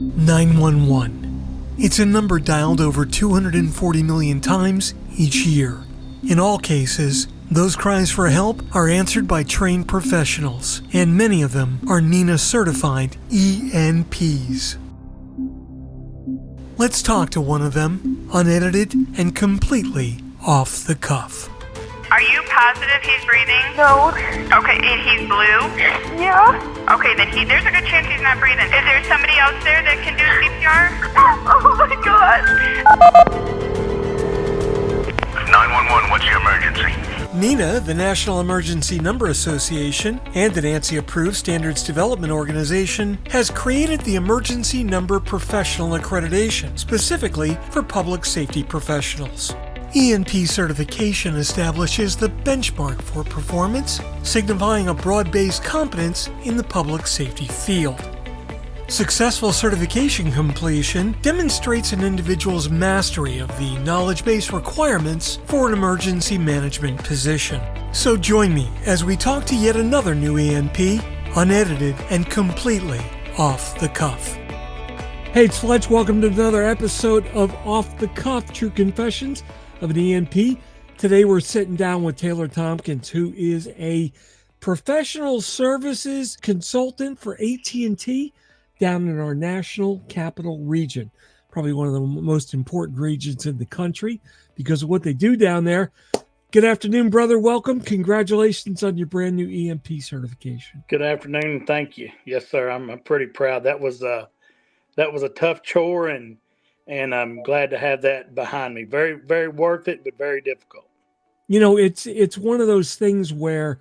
911. It's a number dialed over 240 million times each year. In all cases, those cries for help are answered by trained professionals, and many of them are NENA certified ENPs. Let's talk to one of them, unedited and completely off the cuff. Are you positive he's breathing? No. Okay, and he's blue? Yeah. Okay, then there's a good chance he's not breathing. Is there somebody else there that can do CPR? Oh my God. 911, what's your emergency? NENA, the National Emergency Number Association, and the NANCI-approved Standards Development Organization, has created the Emergency Number Professional Accreditation, specifically for public safety professionals. ENP certification establishes the benchmark for performance, signifying a broad-based competence in the public safety field. Successful certification completion demonstrates an individual's mastery of the knowledge base requirements for an emergency management position. So join me as we talk to yet another new ENP, unedited and completely off the cuff. Hey, it's Fletch. Welcome to another episode of Off the Cuff, True Confessions of an ENP. Today we're sitting down with Taylor Tompkins, who is a professional services consultant for AT&T down in our national capital region. Probably one of the most important regions in the country because of what they do down there. Good afternoon, brother. Welcome. Congratulations on your brand new EMP certification. Good afternoon. Thank you. Yes, sir. I'm pretty proud. That was a tough chore, and I'm glad to have that behind me. Very, very worth it, but very difficult. You know, it's one of those things where,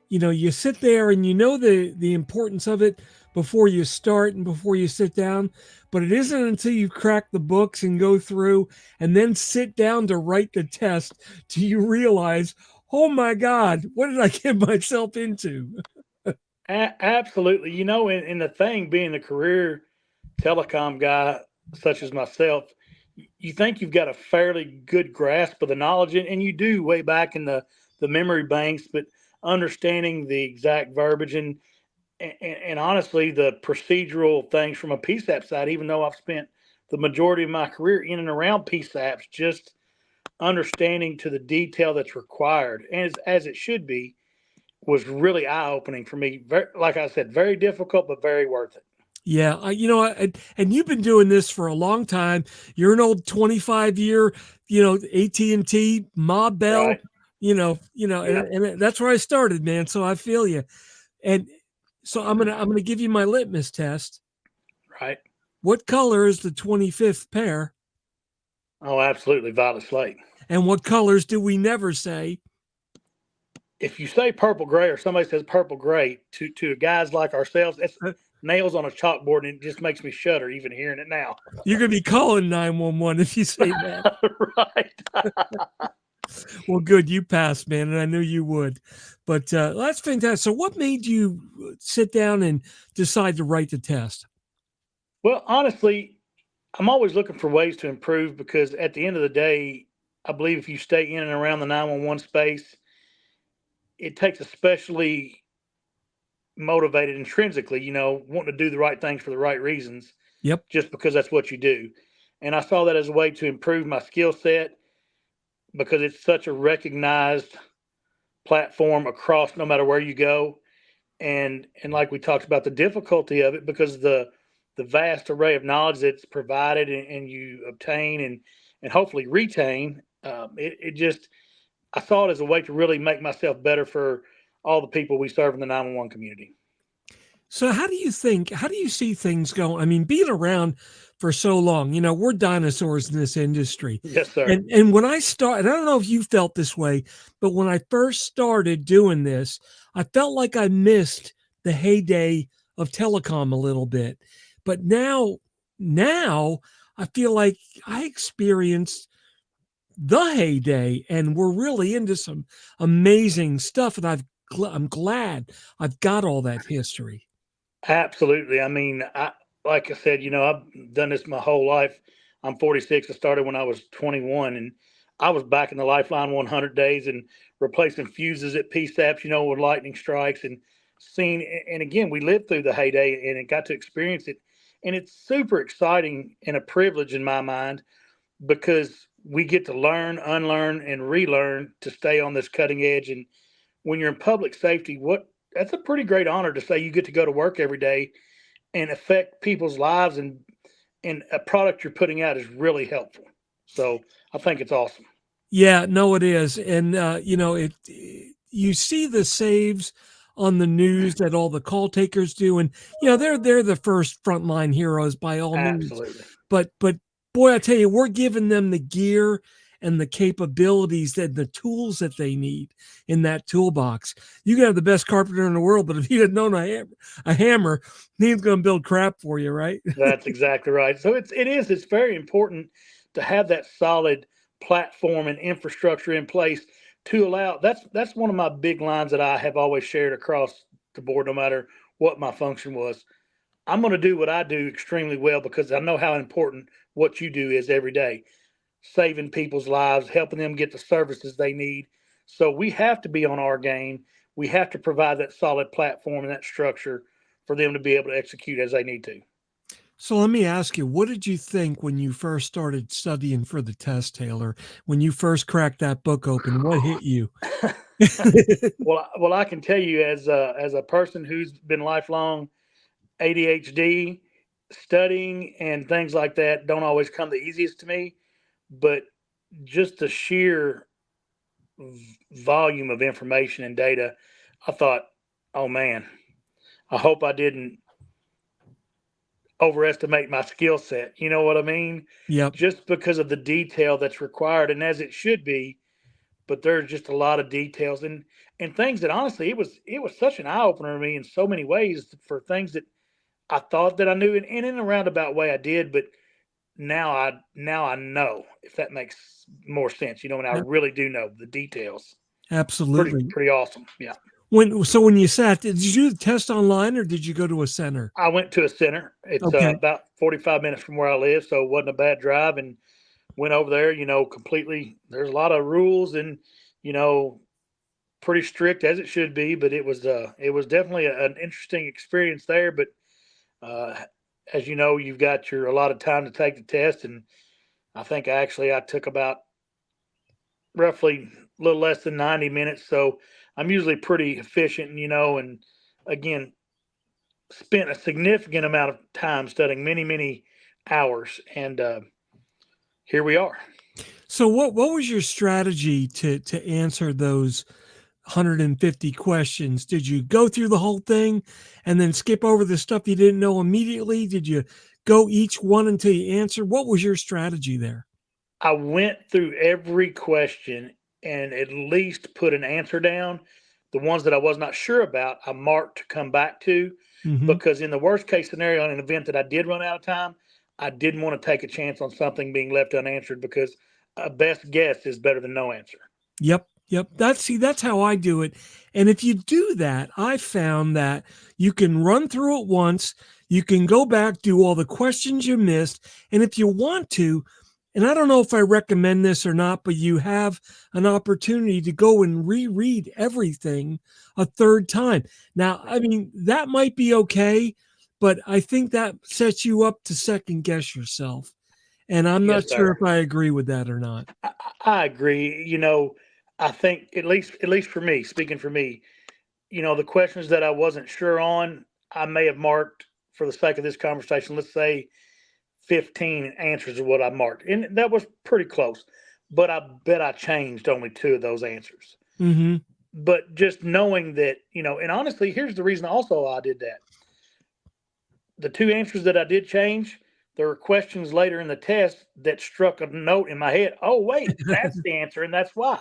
you know, you sit there and you know the importance of it before you start and before you sit down, but it isn't until you crack the books and go through and then sit down to write the test do you realize, oh my God, what did I get myself into? Absolutely. You know, and the thing, being a career telecom guy such as myself, you think you've got a fairly good grasp of the knowledge, and you do way back in the memory banks, but understanding the exact verbiage and honestly the procedural things from a PSAP side, even though I've spent the majority of my career in and around PSAPs, just understanding to the detail that's required, and as it should be, was really eye-opening for me. Very, like I said, very difficult, but very worth it. Yeah, and you've been doing this for a long time. You're an old 25-year, AT&T, Ma Bell, Right. Yeah. and that's where I started, man. So I feel you. And so I'm gonna give you my litmus test. Right. What color is the 25th pair? Oh, absolutely, violet slate. And what colors do we never say? If you say purple gray, or somebody says purple gray to guys like ourselves, it's nails on a chalkboard, and it just makes me shudder even hearing it now. You're gonna be calling 911 if you say that. Right. Well, good. You passed, man, and I knew you would. But that's fantastic. So what made you sit down and decide to write the test? Well, honestly, I'm always looking for ways to improve, because at the end of the day, I believe if you stay in and around the 911 space, it takes especially motivated intrinsically, wanting to do the right things for the right reasons. Yep. Just because that's what you do. And I saw that as a way to improve my skill set, because it's such a recognized platform across no matter where you go. And like we talked about, the difficulty of it, because the vast array of knowledge that's provided and you obtain and hopefully retain, I saw it as a way to really make myself better for all the people we serve in the 911 community. So how do you see things going? I mean, being around for so long, we're dinosaurs in this industry. Yes, sir. And when I started, I don't know if you felt this way, but when I first started doing this, I felt like I missed the heyday of telecom a little bit. But now I feel like I experienced the heyday, and we're really into some amazing stuff. And I'm glad I've got all that history. Absolutely. I mean, like I said, I've done this my whole life. I'm 46. I started when I was 21, and I was back in the Lifeline 100 days and replacing fuses at PSAPs, with lightning strikes, and seeing. And again, we lived through the heyday and got to experience it. And it's super exciting and a privilege in my mind because we get to learn, unlearn, and relearn to stay on this cutting edge. And when you're in public safety, that's a pretty great honor to say you get to go to work every day and affect people's lives, and a product you're putting out is really helpful. So I think it's awesome. Yeah, no, it is. And, you see the saves on the news that all the call takers do. And, they're the first frontline heroes by all means. Absolutely. But boy, I tell you, we're giving them the gear and the capabilities and the tools that they need in that toolbox. You can have the best carpenter in the world, but if he doesn't own a hammer, he's going to build crap for you, right? That's exactly right. So it's very important to have that solid platform and infrastructure in place to allow. That's one of my big lines that I have always shared across the board, no matter what my function was. I'm going to do what I do extremely well because I know how important what you do is every day, saving people's lives, helping them get the services they need. So we have to be on our game. We have to provide that solid platform and that structure for them to be able to execute as they need to. So let me ask you, what did you think when you first started studying for the test, Taylor? When you first cracked that book open, what hit you? Well, I can tell you as a person who's been lifelong ADHD, studying and things like that don't always come the easiest to me, but just the sheer volume of information and data, I thought, oh man, I hope I didn't overestimate my skill set. You know what I mean? Yep. Just because of the detail that's required, and as it should be, but there's just a lot of details and things that honestly it was such an eye opener to me in so many ways for things that I thought that I knew, and in a roundabout way I did, but now I know, if that makes more sense, and I really do know the details. Absolutely. Pretty awesome. Yeah. When you sat, did you do the test online or did you go to a center? I went to a center. It's about 45 minutes from where I live, so it wasn't a bad drive, and went over there, completely. There's a lot of rules and, pretty strict as it should be, but it was definitely an interesting experience there. But as you know, you've got a lot of time to take the test, and I think I took about roughly a little less than 90 minutes. So I'm usually pretty efficient, and again, spent a significant amount of time studying, many, many hours, and here we are. So what was your strategy to answer those 150 questions? Did you go through the whole thing and then skip over the stuff you didn't know immediately? Did you go each one until you answered? What was your strategy there? I went through every question and at least put an answer down. The ones that I was not sure about, I marked to come back to, because in the worst case scenario, in an event that I did run out of time, I didn't want to take a chance on something being left unanswered, because a best guess is better than no answer. Yep. That's how I do it. And if you do that, I found that you can run through it once, you can go back, do all the questions you missed. And if you want to, and I don't know if I recommend this or not, but you have an opportunity to go and reread everything a third time. Now, I mean, that might be okay, but I think that sets you up to second guess yourself. And I'm not sure if I agree with that or not. I agree. I think at least for me, speaking for me, the questions that I wasn't sure on, I may have marked, for the sake of this conversation, let's say 15 answers of what I marked. And that was pretty close. But I bet I changed only 2 of those answers. Mm-hmm. But just knowing that, and honestly, here's the reason also I did that. The 2 answers that I did change, there were questions later in the test that struck a note in my head. Oh, wait, that's the answer, and that's why.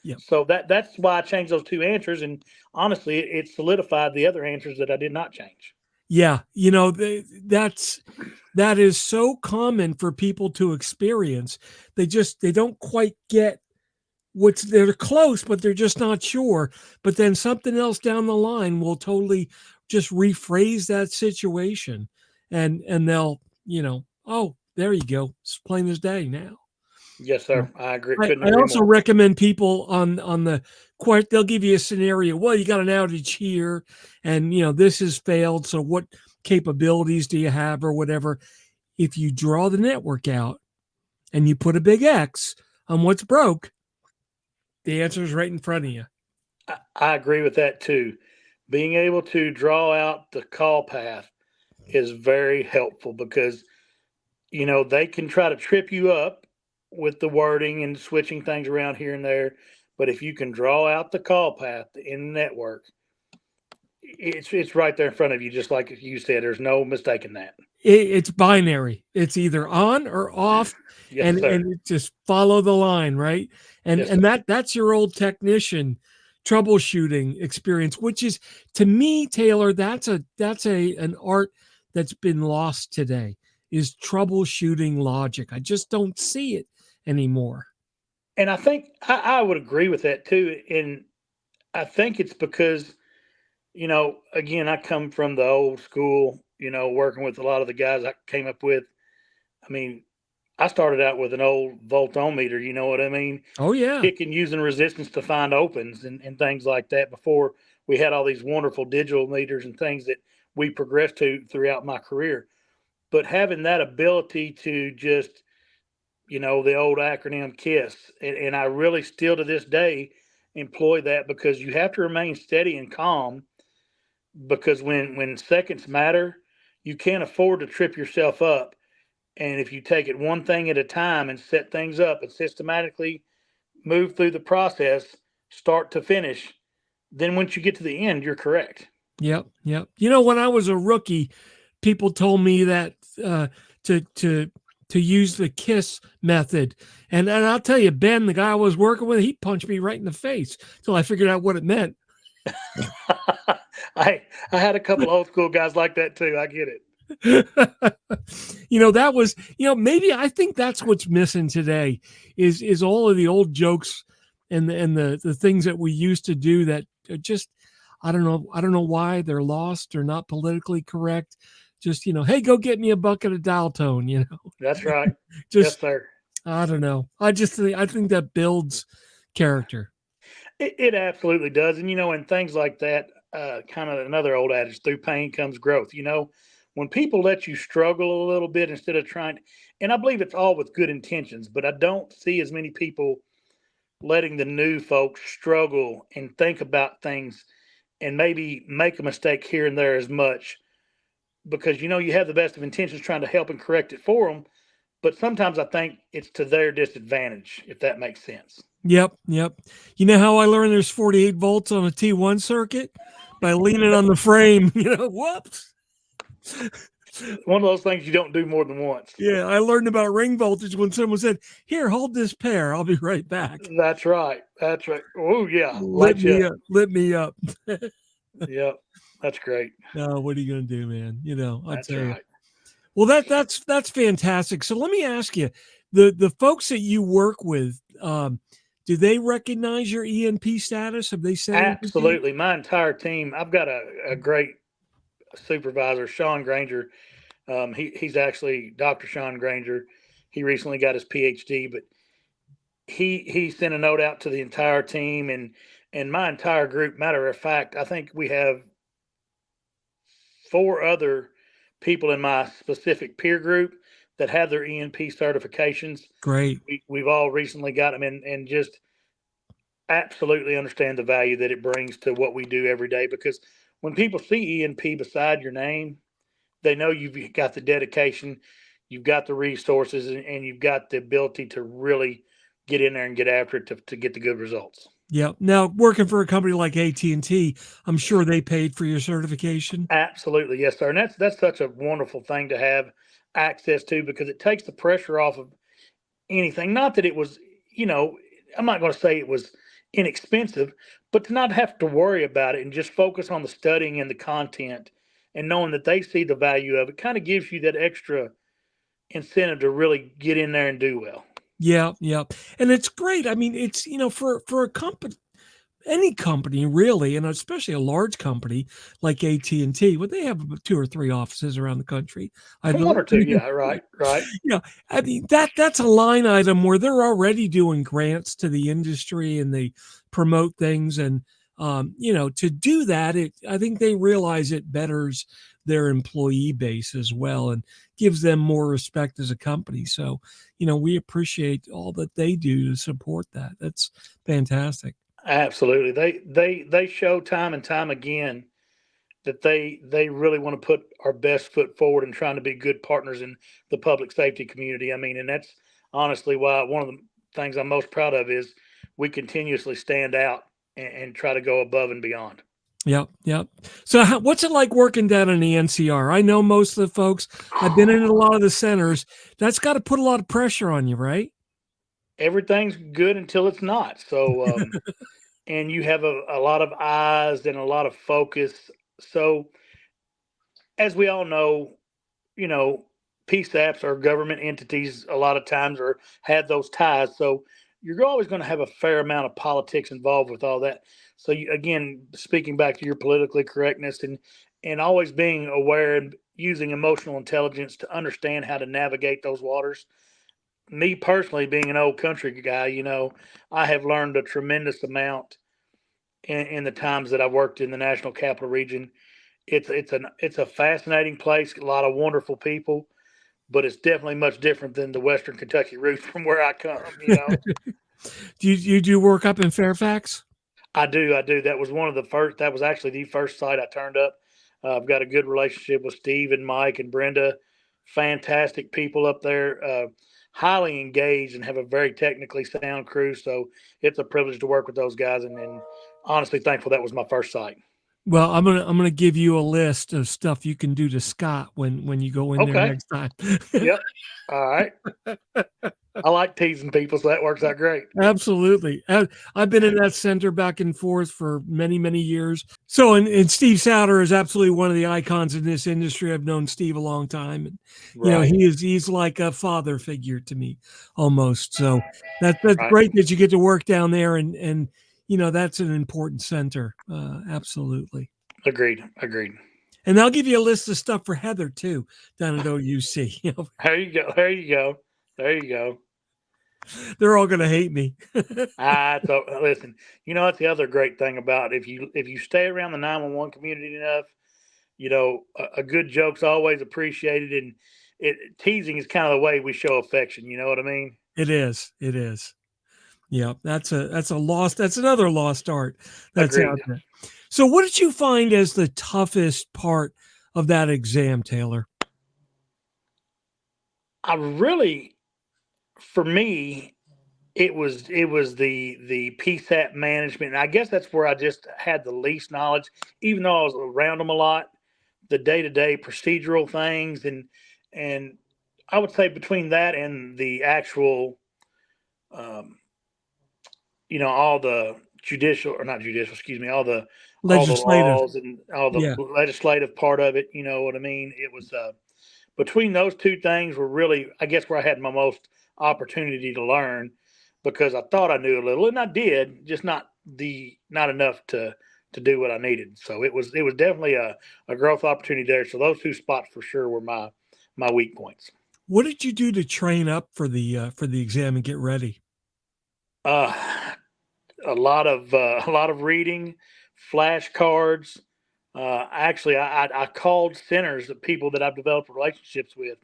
Yep. So that's why I changed those 2 answers. And honestly, it solidified the other answers that I did not change. Yeah. That is so common for people to experience. They don't quite get they're close, but they're just not sure. But then something else down the line will totally just rephrase that situation. And they'll, oh, there you go. It's plain as day now. Yes, sir. I agree. I also recommend people on the they'll give you a scenario. Well, you got an outage here, and this has failed. So what capabilities do you have or whatever. If you draw the network out and you put a big X on what's broke, the answer is right in front of you. I agree with that too. Being able to draw out the call path is very helpful because, they can try to trip you up with the wording and switching things around here and there. But if you can draw out the call path in the network, it's right there in front of you, just like you said. There's no mistaking that. It's binary. It's either on or off, Yes, sir. and just follow the line, right? And Yes, and that's your old technician troubleshooting experience, which is, to me, Taylor, that's an art that's been lost today, is troubleshooting logic. I just don't see it anymore. And I think I would agree with that too. And I think it's because, again, I come from the old school, working with a lot of the guys I came up with. I mean, I started out with an old volt-ohm-meter, you know what I mean? Oh, yeah. Picking, using resistance to find opens and things like that before we had all these wonderful digital meters and things that we progressed to throughout my career. But having that ability to just, the old acronym KISS, and I really still to this day employ that because you have to remain steady and calm, because when seconds matter, you can't afford to trip yourself up. And if you take it one thing at a time and set things up and systematically move through the process, start to finish, then once you get to the end, you're correct. Yep. When I was a rookie, people told me that to use the KISS method. And I'll tell you, Ben, the guy I was working with, he punched me right in the face until I figured out what it meant. I had a couple old school guys like that too. I get it. That was, maybe I think that's what's missing today is all of the old jokes and the things that we used to do that just, I don't know why they're lost or not politically correct. Just, hey, go get me a bucket of dial tone, That's right. Just, yes, sir. I don't know. I think that builds character. It absolutely does. And, and things like that, kind of another old adage, through pain comes growth. When people let you struggle a little bit instead of trying, and I believe it's all with good intentions, but I don't see as many people letting the new folks struggle and think about things and maybe make a mistake here and there as much, because, you have the best of intentions trying to help and correct it for them. But sometimes I think it's to their disadvantage, if that makes sense. Yep. You know how I learned there's 48 volts on a T1 circuit? By leaning on the frame, whoops. One of those things you don't do more than once. Yeah, I learned about ring voltage when someone said, "Here, hold this pair. I'll be right back." That's right. Oh, yeah. Lit me up. Yep. That's great. No, what are you going to do, man? That's right. Well, that's fantastic. So let me ask you, the folks that you work with, do they recognize your ENP status? Have they said absolutely? My entire team. I've got a great supervisor, Sean Granger. He's actually Dr. Sean Granger. He recently got his PhD, but he sent a note out to the entire team and my entire group. Matter of fact, I think we have 4 other people in my specific peer group that have their ENP certifications. Great. We've all recently got them and just absolutely understand the value that it brings to what we do every day, because when people see ENP beside your name, they know you've got the dedication, you've got the resources, and you've got the ability to really get in there and get after it to get the good results. Yeah. Now, working for a company like AT&T, I'm sure they paid for your certification. Absolutely. Yes, sir. And that's such a wonderful thing to have access to, because it takes the pressure off of anything. Not that it was, I'm not going to say it was inexpensive, but to not have to worry about it and just focus on the studying and the content and knowing that they see the value of it kind of gives you that extra incentive to really get in there and do well. Yeah. And it's great. I mean, it's, for a company, any company really, and especially a large company like AT&T, well, they have 2 or 3 offices around the country. 1 or 2, yeah, right. Yeah, I mean, that's a line item where they're already doing grants to the industry and they promote things. And, to do that, I think they realize it betters their employee base as well, and gives them more respect as a company. So, we appreciate all that they do to support that. That's fantastic. Absolutely. They show time and time again that they really want to put our best foot forward and trying to be good partners in the public safety community. I mean, and that's honestly why one of the things I'm most proud of is we continuously stand out and try to go above and beyond. Yep, yep. So, what's it like working down in the NCR? I know most of the folks. I've been in a lot of the centers. That's got to put a lot of pressure on you, right? Everything's good until it's not. So, and you have a lot of eyes and a lot of focus. So, as we all know, you know, PSAPs are government entities a lot of times or had those ties. So you're always going to have a fair amount of politics involved with all that. So you, again, speaking back to your politically correctness and always being aware and using emotional intelligence to understand how to navigate those waters. Me personally, being an old country guy, I have learned a tremendous amount in the times that I've worked in the National Capital Region. It's a fascinating place, a lot of wonderful people, but it's definitely much different than the Western Kentucky roots from where I come. Do you do work up in Fairfax? I do. That was one of the first. That was actually the first site I turned up. I've got a good relationship with Steve and Mike and Brenda. Fantastic people up there. Highly engaged and have a very technically sound crew. So it's a privilege to work with those guys. And honestly, thankful that was my first site. Well, I'm gonna give you a list of stuff you can do to Scott when you go in there next time. Yep. All right. I like teasing people, so that works out great. Absolutely. I've been in that center back and forth for many, many years. So, and Steve Souter is absolutely one of the icons in this industry. I've known Steve a long time, and Right. he's like a father figure to me almost. So that's Right. great that you get to work down there, and that's an important center. Absolutely. Agreed. And I'll give you a list of stuff for Heather too down at OUC. There you go. They're all going to hate me. So listen, that's the other great thing about if you stay around the 911 community enough, a good joke's always appreciated, and teasing is kind of the way we show affection. You know what I mean? It is. Yeah, that's another lost art that's Agreed. out there. So what did you find as the toughest part of that exam, Taylor? For me, it was the PSAP management. And I guess that's where I just had the least knowledge, even though I was around them a lot, the day-to-day procedural things. And I would say between that and the actual, all the all the laws and all the legislative part of it, you know what I mean? It was between those two things were really, I guess, where I had my most opportunity to learn, because I thought I knew a little, and I did, just not enough to do what I needed. So it was definitely a growth opportunity there. So those two spots for sure were my weak points. What did you do to train up for the exam and get ready? A lot of reading, flashcards. Actually, I called centers of people that I've developed relationships with,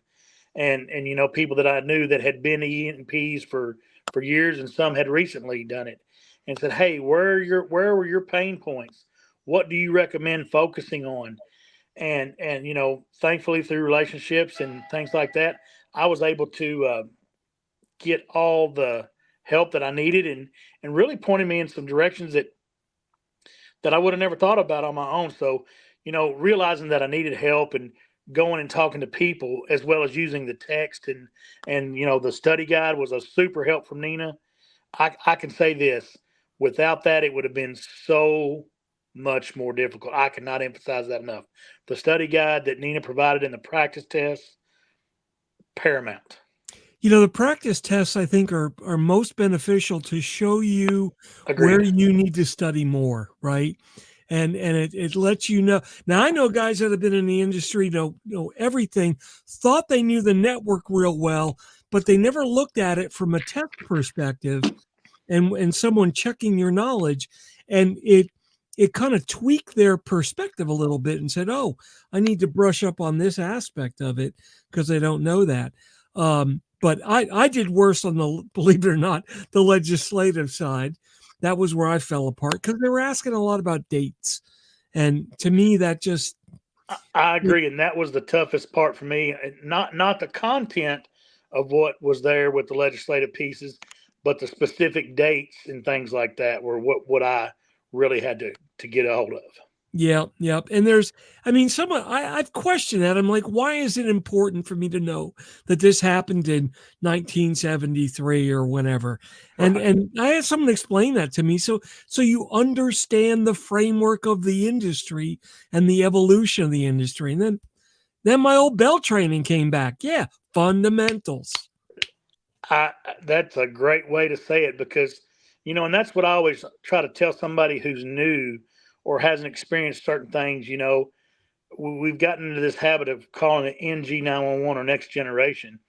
and people that I knew that had been ENPs for years, and some had recently done it, and said, "Hey, where were your pain points? What do you recommend focusing on?" And thankfully through relationships and things like that, I was able to get all the help that I needed, and really pointed me in some directions that I would have never thought about on my own. So, realizing that I needed help and going and talking to people, as well as using the text and the study guide was a super help from Nina. I can say this, without that, it would have been so much more difficult. I cannot emphasize that enough. The study guide that Nina provided in the practice tests, paramount. The practice tests, I think, are most beneficial to show you Agreed. where you need to study more, right? And it lets you know. Now, I know guys that have been in the industry, know everything, thought they knew the network real well, but they never looked at it from a test perspective and someone checking your knowledge. And it kind of tweaked their perspective a little bit and said, oh, I need to brush up on this aspect of it because they don't know that. But I did worse on the, believe it or not, the legislative side. That was where I fell apart because they were asking a lot about dates. And to me, that just... I agree. And that was the toughest part for me. Not the content of what was there with the legislative pieces, but the specific dates and things like that were what I really had to get a hold of. Yeah. And there's, I've questioned that. I'm like, why is it important for me to know that this happened in 1973 or whenever? And I had someone explain that to me. So you understand the framework of the industry and the evolution of the industry. And then my old bell training came back. Yeah. Fundamentals. That's a great way to say it because, and that's what I always try to tell somebody who's new or hasn't experienced certain things. We've gotten into this habit of calling it NG 911 or next generation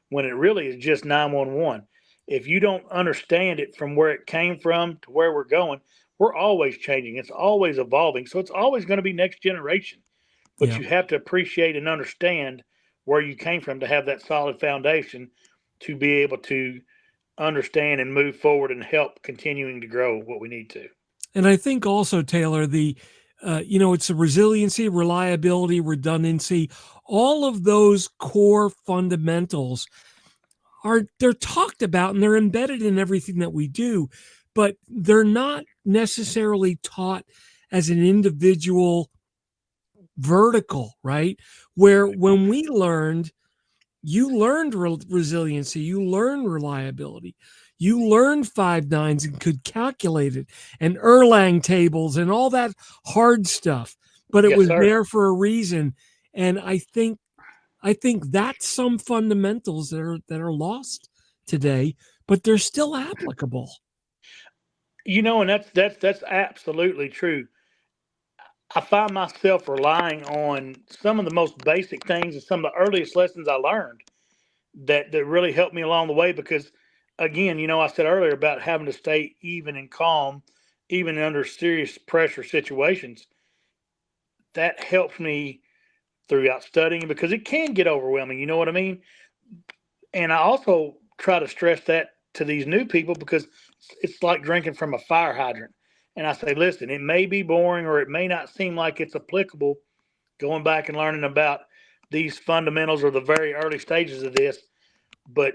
when it really is just 911. If you don't understand it from where it came from to where we're going, we're always changing. It's always evolving. So it's always going to be next generation. But you have to appreciate and understand where you came from to have that solid foundation to be able to understand and move forward and help continuing to grow what we need to. And I think also, Taylor, it's the resiliency, reliability, redundancy, all of those core fundamentals they're talked about and they're embedded in everything that we do, but they're not necessarily taught as an individual vertical, right? Where when we learned, you learned resiliency, you learned reliability, you learned 5 nines and could calculate it, and Erlang tables and all that hard stuff. But it was there for a reason. And I think that's some fundamentals that are lost today, but they're still applicable. And that's absolutely true. I find myself relying on some of the most basic things and some of the earliest lessons I learned that really helped me along the way because, again, I said earlier about having to stay even and calm, even under serious pressure situations. That helps me throughout studying because it can get overwhelming. You know what I mean? And I also try to stress that to these new people because it's like drinking from a fire hydrant. And I say, listen, it may be boring or it may not seem like it's applicable going back and learning about these fundamentals or the very early stages of this, but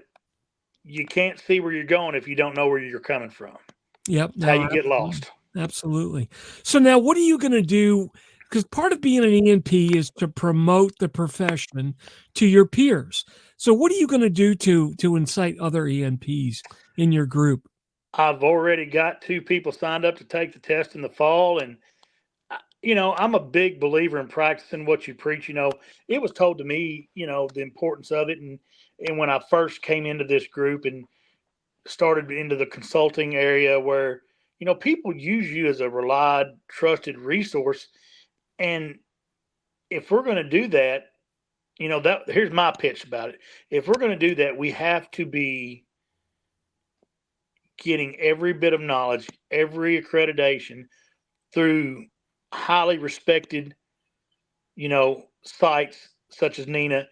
you can't see where you're going if you don't know where you're coming from. Yep. That's how you get lost. Absolutely. So now what are you going to do? Because part of being an ENP is to promote the profession to your peers. So what are you going to do to incite other ENPs in your group? I've already got 2 people signed up to take the test in the fall. And, I'm a big believer in practicing what you preach. It was told to me, the importance of it. And when I first came into this group and started into the consulting area where, people use you as a relied, trusted resource. And if we're going to do that, here's my pitch about it. If we're going to do that, we have to be getting every bit of knowledge, every accreditation through highly respected, sites such as NINA,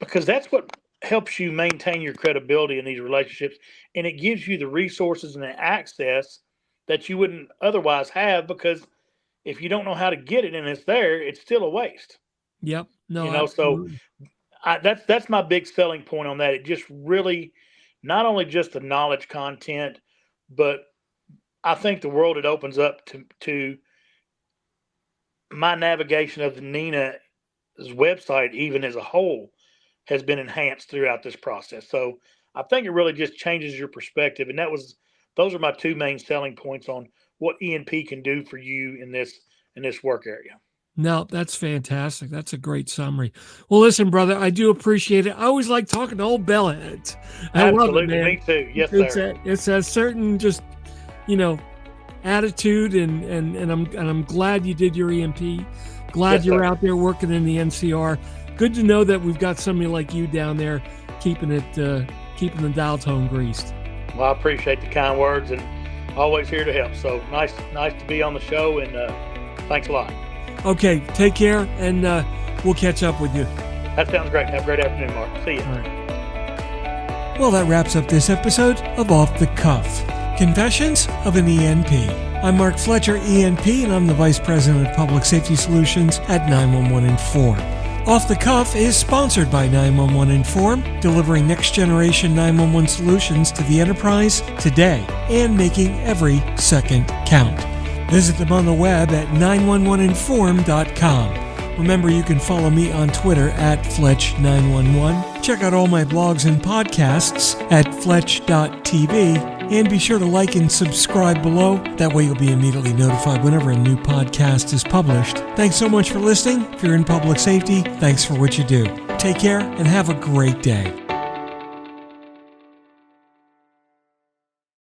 because that's what helps you maintain your credibility in these relationships. And it gives you the resources and the access that you wouldn't otherwise have, because if you don't know how to get it and it's there, it's still a waste. Yep. No, so that's my big selling point on that. It just really, not only just the knowledge content, but I think the world it opens up to my navigation of the NINA's website, even as a whole, has been enhanced throughout this process. So I think it really just changes your perspective. And those are my 2 main selling points on what ENP can do for you in this work area. No, that's fantastic. That's a great summary. Well, listen, brother, I do appreciate it. I always like talking to old bellheads. I love it, man. Me too. Yes, sir. It's a certain just, attitude, and I'm glad you did your EMP. Glad you're out there working in the NCR. Good to know that we've got somebody like you down there keeping the dial tone greased. Well, I appreciate the kind words, and always here to help. So nice to be on the show, and thanks a lot. Okay, take care, and we'll catch up with you. That sounds great. Have a great afternoon, Mark. See you. All right. Well, that wraps up this episode of Off the Cuff, Confessions of an ENP. I'm Mark Fletcher, ENP, and I'm the Vice President of Public Safety Solutions at 911 Inform. Off the Cuff is sponsored by 911 Inform, delivering next-generation 911 solutions to the enterprise today and making every second count. Visit them on the web at 911inform.com. Remember, you can follow me on Twitter at Fletch911. Check out all my blogs and podcasts at Fletch.tv. And be sure to like and subscribe below. That way you'll be immediately notified whenever a new podcast is published. Thanks so much for listening. If you're in public safety, thanks for what you do. Take care and have a great day.